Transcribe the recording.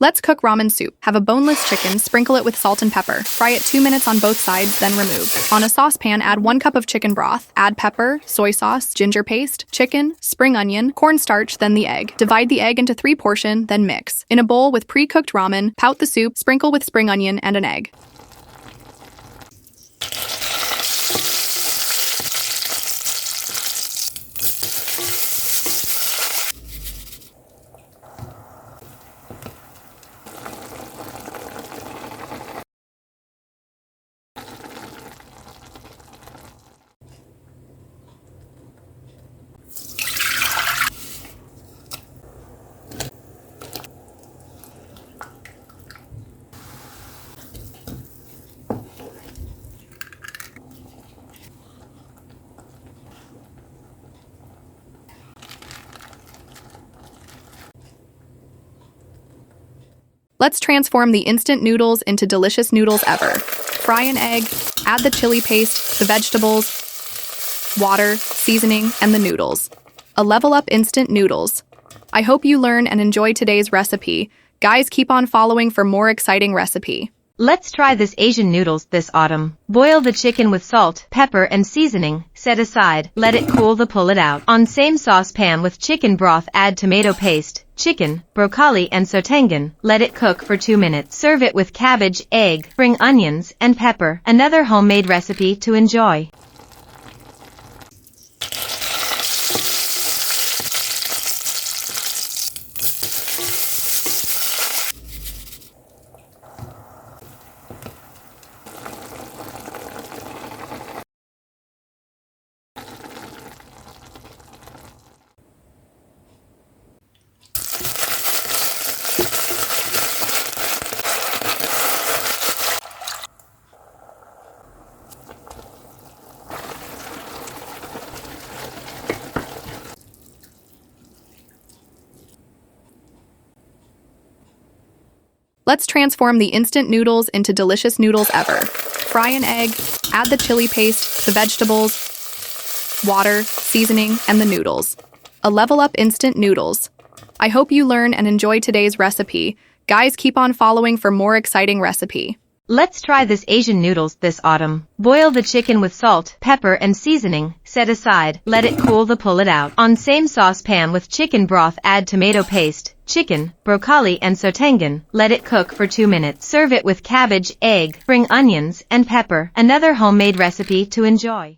Let's cook ramen soup. Have a boneless chicken, sprinkle it with salt and pepper. Fry it 2 minutes on both sides, then remove. On a saucepan, add 1 cup of chicken broth. Add pepper, soy sauce, ginger paste, chicken, spring onion, cornstarch, then the egg. Divide the egg into 3 portions, then mix. In a bowl with pre-cooked ramen, pout the soup, sprinkle with spring onion and an egg. Let's transform the instant noodles into delicious noodles ever. Fry an egg, add the chili paste, the vegetables, water, seasoning, and the noodles. A level up instant noodles. I hope you learn and enjoy today's recipe. Guys, keep on following for more exciting recipe. Let's try this Asian noodles this autumn. Boil the chicken with salt, pepper, and seasoning. Set aside. Let it cool to pull it out. On same saucepan with chicken broth, add tomato paste, chicken, broccoli, and sautéing. Let it cook for 2 minutes. Serve it with cabbage, egg, spring onions, and pepper. Another homemade recipe to enjoy. Let's transform the instant noodles into delicious noodles ever. Fry an egg, add the chili paste, the vegetables, water, seasoning, and the noodles. A level up instant noodles. I hope you learn and enjoy today's recipe. Guys, keep on following for more exciting recipe. Let's try this Asian noodles this autumn. Boil the chicken with salt, pepper, and seasoning. Set aside. Let it cool to pull it out. On same saucepan with chicken broth, add tomato paste, chicken, broccoli, and sautéing. Let it cook for 2 minutes. Serve it with cabbage, egg, spring onions, and pepper. Another homemade recipe to enjoy.